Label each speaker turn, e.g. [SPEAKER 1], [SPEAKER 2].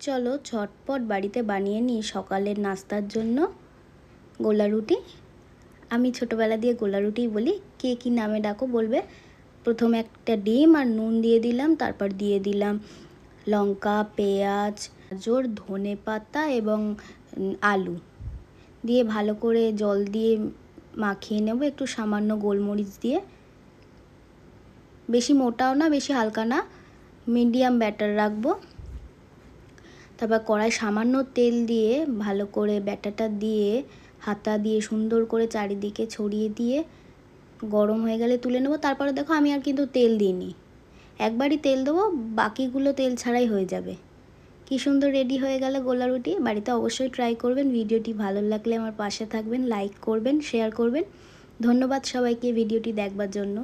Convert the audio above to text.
[SPEAKER 1] চলো ঝটপট বাড়িতে বানিয়ে নিই সকালের নাস্তার জন্য গোলা রুটি। আমি ছোটোবেলা দিয়ে গোলা রুটিই বলি, কে কী নামে ডাকো বলবে। প্রথমে একটা ডিম আর নুন দিয়ে দিলাম, তারপর দিয়ে দিলাম লঙ্কা, পেঁয়াজ, গাজর, ধনেপাতা এবং আলু দিয়ে ভালো করে জল দিয়ে মাখিয়ে নেব, একটু সামান্য গোলমরিচ দিয়ে। বেশি মোটাও না বেশি হালকা না, মিডিয়াম ব্যাটার রাখবো। তারপর কড়াই সামান্য তেল দিয়ে ভালো করে ব্যাটারটা দিয়ে হাতা দিয়ে সুন্দর করে চারিদিকে ছড়িয়ে দিয়ে গরম হয়ে গেলে তুলে নেব। তারপরে দেখো আমি আর কিন্তু তেল দিইনি, একবারই তেল দেবো, বাকিগুলো তেল ছাড়াই হয়ে যাবে। কি সুন্দর রেডি হয়ে গেল গোলা রুটি। বাড়িতে অবশ্যই ট্রাই করবেন। ভিডিওটি ভালো লাগলে আমার পাশে থাকবেন, লাইক করবেন, শেয়ার করবেন। ধন্যবাদ সবাইকে ভিডিওটি দেখবার জন্য।